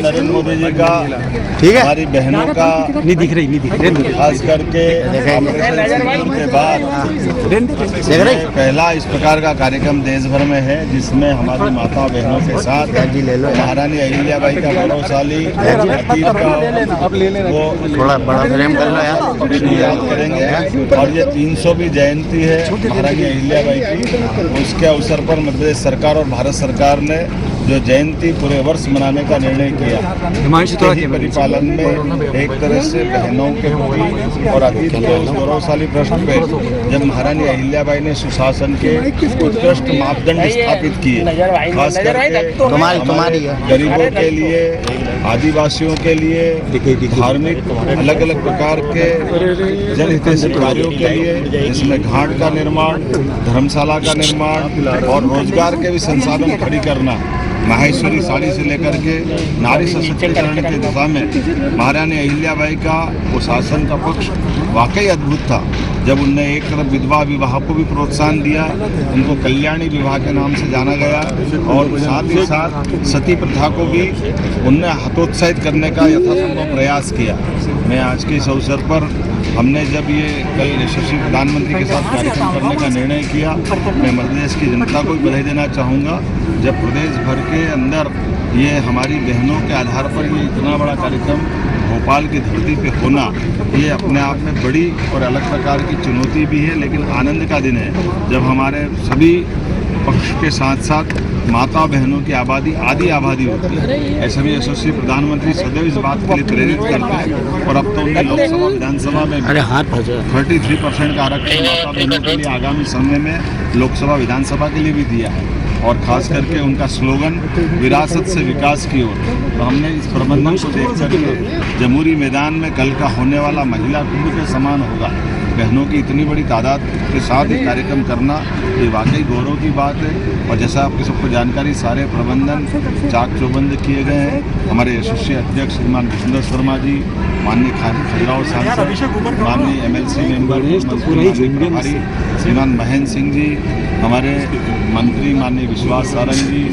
नरेंद्र मोदी जी का ठीक है, हमारी बहनों का नहीं दिख रही खास करके के बाद पहला इस प्रकार का कार्यक्रम देश भर में है, जिसमें हमारी माता बहनों के साथ महारानी अहिल्याबाई का गौरवशाली अतीत का वो थोड़ा बड़ा फ्रेम कर लो यार, याद करेंगे। और ये 300वीं जयंती है महारानी अहिल्याबाई की। उसके अवसर पर मध्य प्रदेश सरकार और भारत सरकार ने जो जयंती पूरे वर्ष मनाने का निर्णय किया, ही परिपालन में एक तरह से बहनों के प्रति और अतीत के उस गौरवशाली प्रश्न पे जब महारानी अहिल्याबाई ने सुशासन के उत्कृष्ट मापदंड स्थापित किए, खास करके तुम्हारी गरीबों के लिए, आदिवासियों के लिए, धार्मिक अलग अलग प्रकार के जनहितैषी कार्यों के लिए, जिसमें घाट का निर्माण, धर्मशाला का निर्माण और रोजगार के भी संसाधन खड़ी करना, माहेश्वरी साड़ी से लेकर के नारी सशक्तिकरण की दिशा में महारानी अहिल्याबाई का वो शासन का पक्ष वाकई अद्भुत था। जब उनने एक तरफ विधवा विवाह को भी प्रोत्साहन दिया, उनको कल्याणी विवाह के नाम से जाना गया, और साथ ही साथ सती प्रथा को भी उनने हतोत्साहित करने का यथासंभव प्रयास किया। मैं आज के इस अवसर पर हमने जब ये कल यशस्वी प्रधानमंत्री के साथ कार्यक्रम करने का निर्णय किया, मैं मध्य प्रदेश की जनता को भी बधाई देना चाहूँगा। जब प्रदेश भर के अंदर ये हमारी बहनों के आधार पर ये इतना बड़ा कार्यक्रम भोपाल की धरती पे होना, ये अपने आप में बड़ी और अलग प्रकार की चुनौती भी है, लेकिन आनंद का दिन है जब हमारे सभी पक्ष के साथ साथ माता बहनों की आबादी आधी आबादी होती है। ऐसे भी यशस्वी प्रधानमंत्री सदैव इस बात के लिए प्रेरित करते हैं, और अब तो उन्हें लोकसभा विधानसभा में 33% का आरक्षण माता बहनों के लिए आगामी समय में लोकसभा विधानसभा के लिए भी दिया है। और खास करके उनका स्लोगन विरासत से विकास की ओर, तो हमने इस प्रबंधन को देख करके जमहूरी मैदान में कल का होने वाला महिला कुंभ के समान होगा। बहनों की इतनी बड़ी तादाद के साथ ये कार्यक्रम करना, ये वाकई गौरव की बात है। और जैसा आपके सबको जानकारी, सारे प्रबंधन चाक चौबंद किए गए हैं। हमारे यशस्वी अध्यक्ष श्रीमान विष्णु शर्मा जी, माननीय खजुराहो सांसद, माननीय MLC मेंबर श्रीमान महेंद्र सिंह जी, हमारे मंत्री माननीय विश्वास सारंग जी,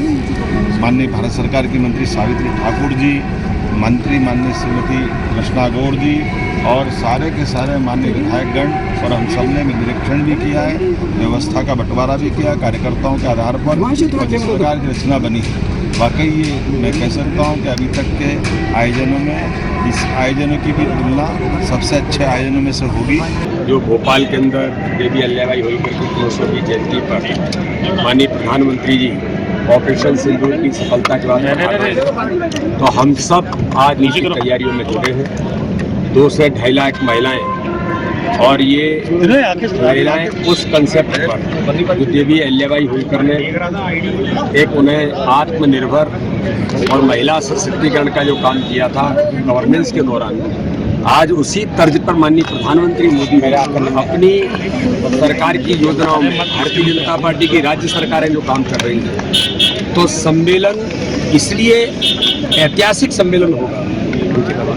माननीय भारत सरकार की मंत्री सावित्री ठाकुर जी, मंत्री माननीय श्रीमती कृष्णा गौर जी, और सारे के सारे माननीय विधायकगण, और हम सब ने निरीक्षण भी किया है, व्यवस्था का बंटवारा भी किया कार्यकर्ताओं के आधार पर, और जिस प्रकार की रचना बनी है, वाकई ये मैं कह सकता हूँ कि अभी तक के आयोजनों में इस आयोजनों की भी तुलना सबसे अच्छे आयोजनों में से होगी। जो भोपाल के अंदर देवी अहिल्याबाई होलकर की 200वीं जयंती पर माननीय प्रधानमंत्री जी ऑपरेशन सिंदूर की सफलता के बाद, तो हम सब आज नीचे की तैयारियों में जुटे हैं। 2 से 2.5 लाख महिलाएं, और ये महिलाएं उस कंसेप्ट पर जो देवी अहिल्याबाई होलकर ने एक उन्हें आत्मनिर्भर और महिला सशक्तिकरण का जो काम किया था गवर्नेंस के दौरान, आज उसी तर्ज पर माननीय प्रधानमंत्री मोदी अपनी सरकार की योजनाओं में भारतीय जनता पार्टी की राज्य सरकारें जो काम कर रही हैं, तो सम्मेलन इसलिए ऐतिहासिक सम्मेलन होगा।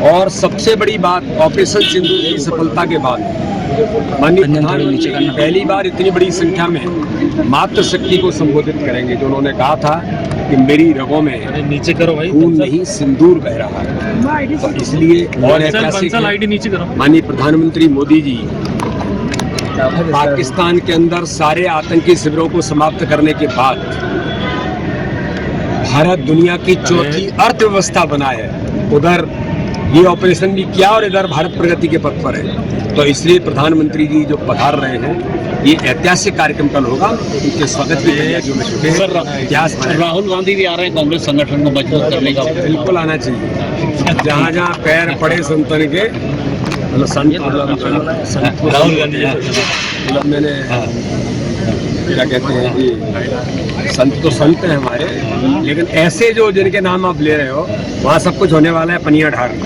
और सबसे बड़ी बात, ऑपरेशन सिंदूर की सफलता के बाद माननीय प्रधानमंत्री पहली बार इतनी बड़ी संख्या में मातृशक्ति को संबोधित करेंगे, जो उन्होंने कहा था कि मेरी रगों में नीचे करो भाई खून नहीं सिंदूर बह रहा है। तो इसलिए और ऐतिहासिक माननीय प्रधानमंत्री मोदी जी पाकिस्तान के अंदर सारे आतंकी शिविरों को समाप्त करने के बाद भारत दुनिया की चौथी अर्थव्यवस्था बना है। उधर ये ऑपरेशन भी किया और इधर भारत प्रगति के पथ पर है। तो इसलिए प्रधानमंत्री जी जो पधार रहे हैं, ये ऐतिहासिक कार्यक्रम कल होगा, उनके स्वागत की तैयारियों में जुटे हैं। इतिहास राहुल गांधी भी आ रहे हैं कांग्रेस संगठन को मजबूत करने का। बिल्कुल आना चाहिए। जहाँ जहाँ पैर पड़े संतन के, मतलब संत राहुल गांधी, मतलब मैंने क्या कहते हैं कि संत तो संत हैं हमारे, लेकिन ऐसे जो जिनके नाम आप ले रहे हो, वहाँ सब कुछ होने वाला है पनिया ढार।